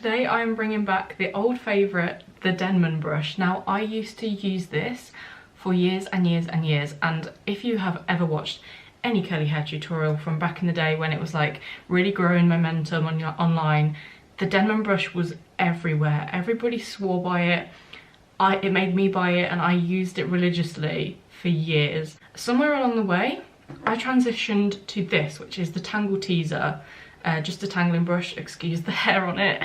today I am bringing back the old favourite, the Denman brush. Now, I used to use this for years and years and years, and if you have ever watched any curly hair tutorial from back in the day when it was like really growing momentum online, the Denman brush was everywhere. Everybody swore by it. It made me buy it, and I used it religiously for years. Somewhere along the way, I transitioned to this, which is the Tangle Teezer, just a tangling brush, excuse the hair on it.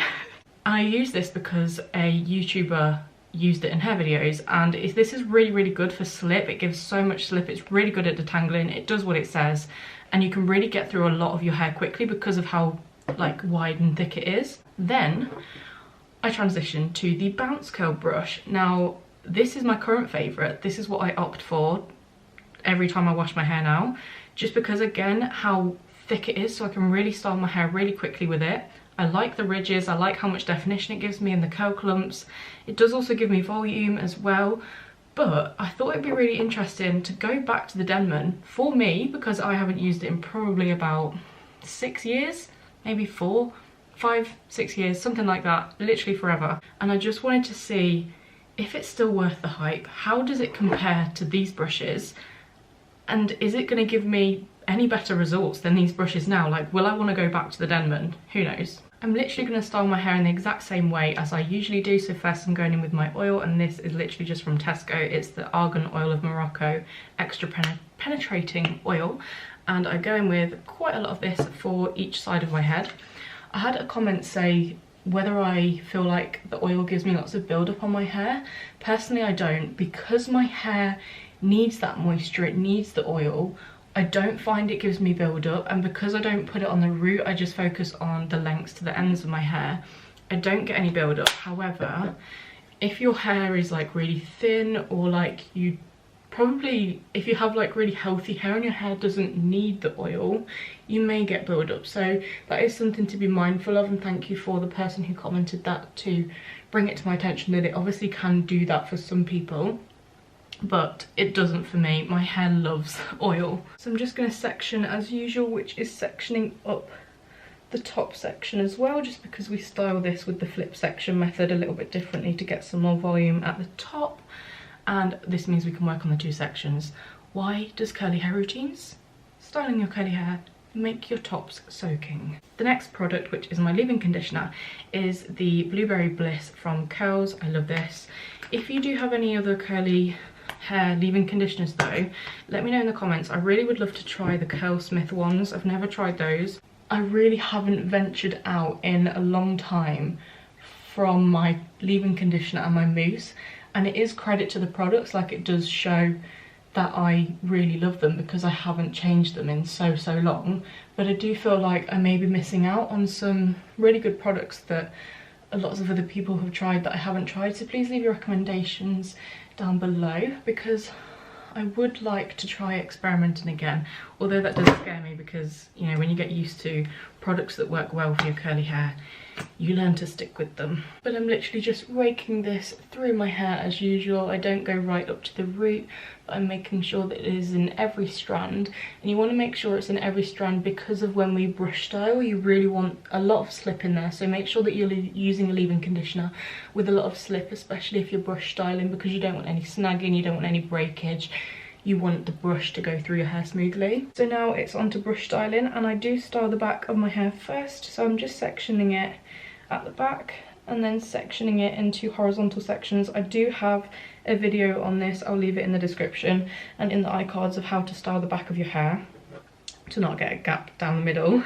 I use this because a YouTuber used it in her videos, and this is really good for slip. It gives so much slip, it's really good at detangling, it does what it says, and you can really get through a lot of your hair quickly because of how like wide and thick it is. Then I transitioned to the bounce curl brush. Now, this is my current favourite. This is what I opt for every time I wash my hair now, just because, again, how thick it is, so I can really style my hair really quickly with it. I like the ridges, I like how much definition it gives me and the curl clumps. It does also give me volume as well, but I thought it'd be really interesting to go back to the Denman for me, because I haven't used it in probably about 6 years, maybe 4, 5, 6 years, something like that, literally forever. And I just wanted to see if it's still worth the hype. How does it compare to these brushes? And is it going to give me any better results than these brushes now? Like, will I want to go back to the Denman? Who knows? I'm literally going to style my hair in the exact same way as I usually do. So first I'm going in with my oil, and this is literally just from Tesco. It's the Argan Oil of Morocco Extra Penetrating Oil. And I go in with quite a lot of this for each side of my head. I had a comment say whether I feel like the oil gives me lots of build-up on my hair. Personally, I don't, because my hair needs that moisture, it needs the oil. I don't find it gives me build-up, and because I don't put it on the root, I just focus on the lengths to the ends of my hair, I don't get any build-up. However, if your hair is like really thin, or like you probably, if you have like really healthy hair and your hair doesn't need the oil, you may get build-up. So that is something to be mindful of, and thank you for the person who commented that to bring it to my attention, that it obviously can do that for some people, but it doesn't for me. My hair loves oil. So I'm just going to section as usual, which is sectioning up the top section as well, just because we style this with the flip section method a little bit differently to get some more volume at the top. And this means we can work on the two sections. Why does curly hair routines? Styling your curly hair, make your tops soaking. The next product, which is my leave-in conditioner, is the Blueberry Bliss from Curls. I love this. If you do have any other curly hair leave-in conditioners though, let me know in the comments. I really would love to try the Curlsmith ones. I've never tried those. I really haven't ventured out in a long time from my leave-in conditioner and my mousse. And it is credit to the products, like it does show that I really love them because I haven't changed them in so long. But I do feel like I may be missing out on some really good products that a lot of other people have tried that I haven't tried. So please leave your recommendations down below, because I would like to try experimenting again. Although that does scare me, because, you know, when you get used to products that work well for your curly hair, you learn to stick with them. But I'm literally just raking this through my hair as usual. I don't go right up to the root, but I'm making sure that it is in every strand. And you want to make sure it's in every strand because of when we brush style, you really want a lot of slip in there. So make sure that you're using a leave-in conditioner with a lot of slip, especially if you're brush styling, because you don't want any snagging, you don't want any breakage. You want the brush to go through your hair smoothly. So now it's on to brush styling, and I do style the back of my hair first. So I'm just sectioning it at the back and then sectioning it into horizontal sections. I do have a video on this, I'll leave it in the description and in the iCards, of how to style the back of your hair to not get a gap down the middle.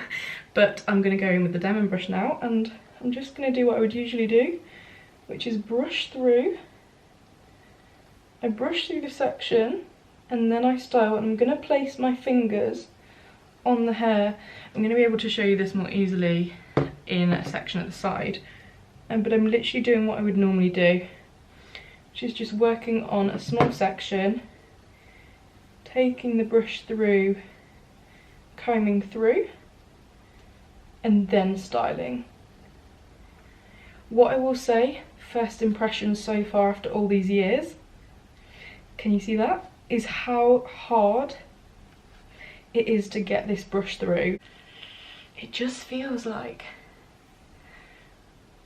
But I'm going to go in with the Denman brush now, and I'm just going to do what I would usually do, which is brush through. I brush through the section and then I style, and I'm going to place my fingers on the hair. I'm going to be able to show you this more easily in a section at the side, but I'm literally doing what I would normally do, which is just working on a small section, taking the brush through, combing through, and then styling. What I will say, first impressions so far after all these years, can you see that? Is how hard it is to get this brush through. It just feels like,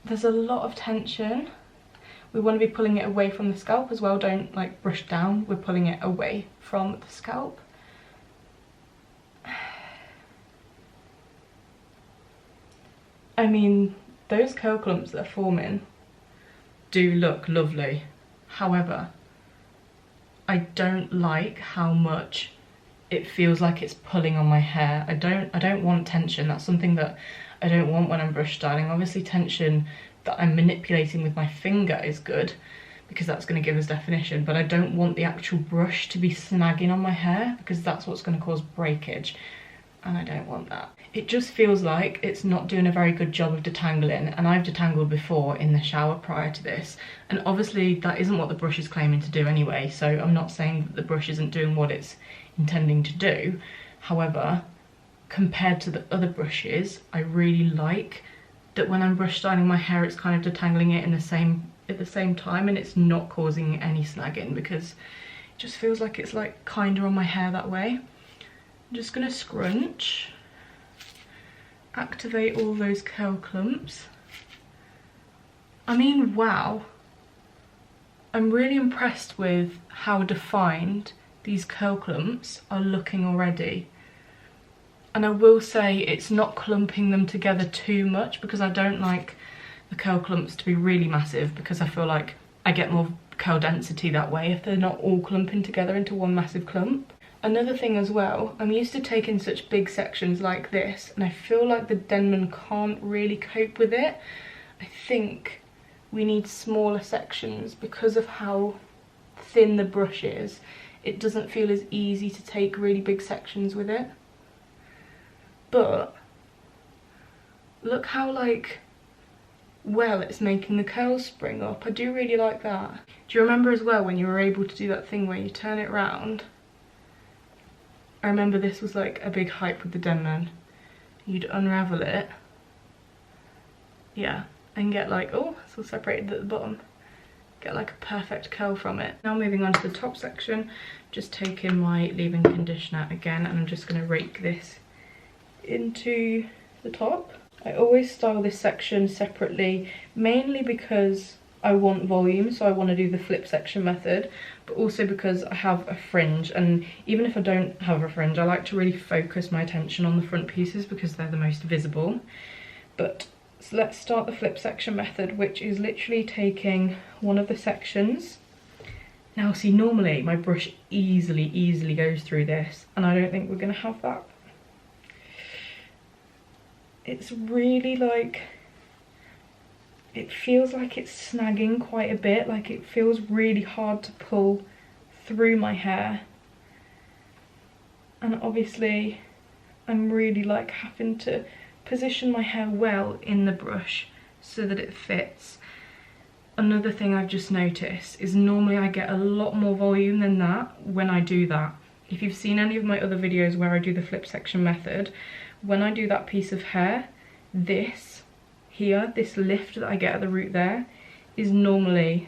I don't know, it's like a there's a lot of tension. We want to be pulling it away from the scalp as well. Don't like brush down, we're pulling it away from the scalp. I mean, those curl clumps that are forming do look lovely. However, I don't like how much it feels like it's pulling on my hair. I don't want tension. That's something that I don't want when I'm brush styling. Obviously tension that I'm manipulating with my finger is good because that's going to give us definition, but I don't want the actual brush to be snagging on my hair because that's what's going to cause breakage, and I don't want that. It just feels like it's not doing a very good job of detangling, and I've detangled before in the shower prior to this, and obviously that isn't what the brush is claiming to do anyway, so I'm not saying that the brush isn't doing what it's intending to do. However, compared to the other brushes, I really like that when I'm brush styling my hair, it's kind of detangling it at the same time, and it's not causing any snagging because it just feels like it's like kinder on my hair that way. I'm just gonna scrunch, activate all those curl clumps. I mean, wow. I'm really impressed with how defined these curl clumps are looking already. And I will say it's not clumping them together too much because I don't like the curl clumps to be really massive because I feel like I get more curl density that way if they're not all clumping together into one massive clump. Another thing as well, I'm used to taking such big sections like this, and I feel like the Denman can't really cope with it. I think we need smaller sections because of how thin the brush is. It doesn't feel as easy to take really big sections with it. But look how like well it's making the curls spring up. I do really like that. Do you remember as well when you were able to do that thing where you turn it round? I remember this was like a big hype with the Denman. You'd unravel it, yeah, and get like, oh, it's all separated at the bottom. Get like a perfect curl from it. Now moving on to the top section, just taking my leave-in conditioner again, and I'm just going to rake this into the top. I always style this section separately, mainly because I want volume, so I want to do the flip section method, but also because I have a fringe, and even if I don't have a fringe, I like to really focus my attention on the front pieces because they're the most visible. But so let's start the flip section method, which is literally taking one of the sections. Now see, normally my brush easily goes through this, and I don't think we're going to have that. It's really like, it feels like it's snagging quite a bit, like it feels really hard to pull through my hair. And obviously I'm really like having to position my hair well in the brush so that it fits. Another thing I've just noticed is normally I get a lot more volume than that when I do that. If you've seen any of my other videos where I do the flip section method, when I do that piece of hair, this here, this lift that I get at the root there, is normally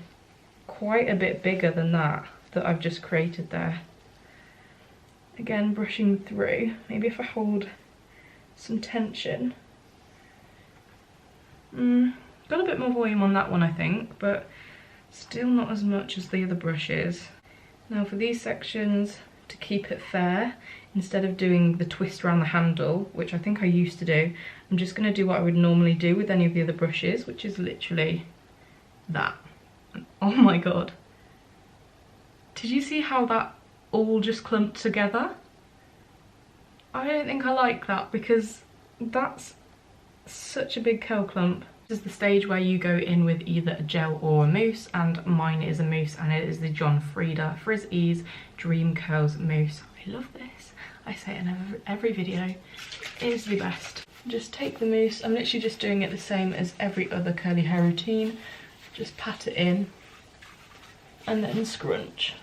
quite a bit bigger than that I've just created there. Again, brushing through, maybe if I hold some tension. Got a bit more volume on that one, I think, but still not as much as the other brushes. Now for these sections, to keep it fair, instead of doing the twist around the handle, which I think I used to do, I'm just going to do what I would normally do with any of the other brushes, which is literally that. And oh my god. Did you see how that all just clumped together? I don't think I like that because that's such a big curl clump. This is the stage where you go in with either a gel or a mousse, and mine is a mousse, and it is the John Frieda Frizz Ease Dream Curls Mousse. I love this. I say it in every video. It is the best. Just take the mousse. I'm literally just doing it the same as every other curly hair routine. Just pat it in and then scrunch.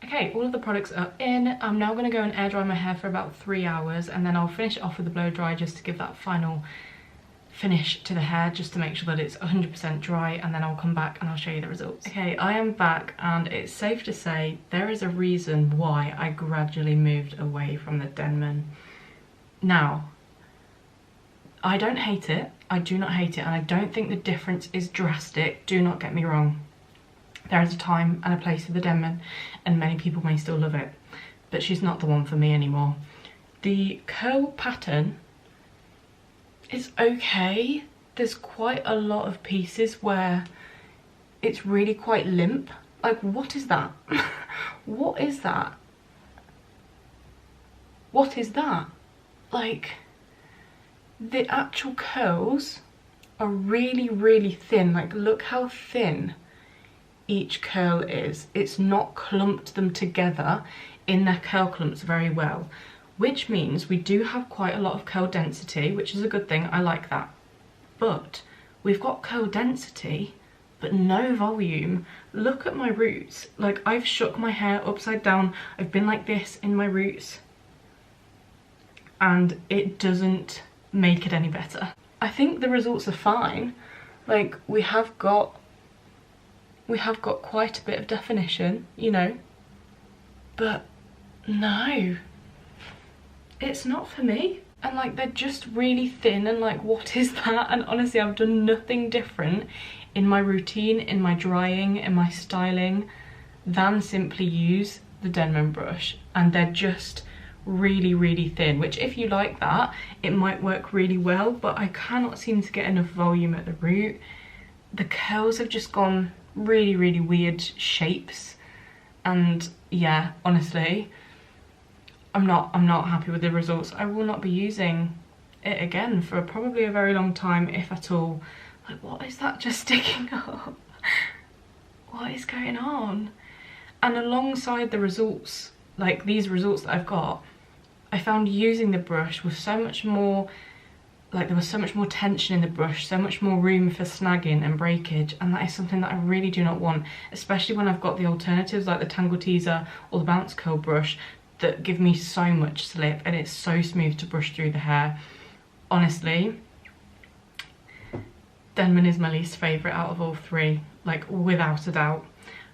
Okay, all of the products are in. I'm now going to go and air dry my hair for about 3 hours, and then I'll finish it off with a blow dry just to give that final finish to the hair, just to make sure that it's 100% dry, and then I'll come back and I'll show you the results. Okay, I am back, and it's safe to say there is a reason why I gradually moved away from the Denman. Now, I don't hate it. I do not hate it, and I don't think the difference is drastic. Do not get me wrong. There is a time and a place for the Denman, and many people may still love it, but she's not the one for me anymore. The curl pattern is okay. There's quite a lot of pieces where it's really quite limp. Like, what is that? What is that? What is that? Like, the actual curls are really, really thin. Like, look how thin each curl is. It's not clumped them together in their curl clumps very well, which means we do have quite a lot of curl density, which is a good thing. I like that. But we've got curl density but no volume. Look at my roots. Like, I've shook my hair upside down. I've been like this in my roots, and it doesn't make it any better. I think the results are fine. Like, we have got quite a bit of definition, you know, but no, it's not for me. And like, they're just really thin, and like, what is that? And honestly, I've done nothing different in my routine, in my drying, in my styling, than simply use the Denman brush, and they're just really, really thin, which if you like that, it might work really well, but I cannot seem to get enough volume at the root. The curls have just gone really, really weird shapes, and yeah, honestly, I'm not happy with the results. I will not be using it again for probably a very long time, if at all. Like, what is that just sticking up? What is going on? And alongside the results, like these results that I've got, I found using the brush was so much more, like, there was so much more tension in the brush, so much more room for snagging and breakage, and that is something that I really do not want, especially when I've got the alternatives like the Tangle Teezer or the Bounce Curl brush that give me so much slip, and it's so smooth to brush through the hair. Honestly, Denman is my least favourite out of all three, like, without a doubt.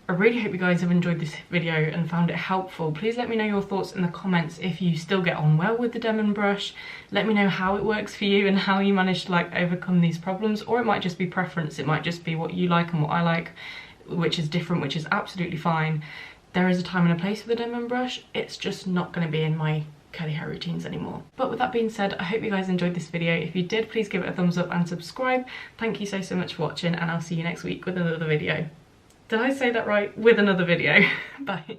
I really hope you guys have enjoyed this video and found it helpful. Please let me know your thoughts in the comments if you still get on well with the Denman brush. Let me know how it works for you and how you manage to like overcome these problems, or it might just be preference. It might just be what you like and what I like, which is different, which is absolutely fine. There is a time and a place for the Denman brush. It's just not going to be in my curly hair routines anymore. But with that being said, I hope you guys enjoyed this video. If you did, please give it a thumbs up and subscribe. Thank you so much for watching, and I'll see you next week with another video. Did I say that right? With another video. Bye.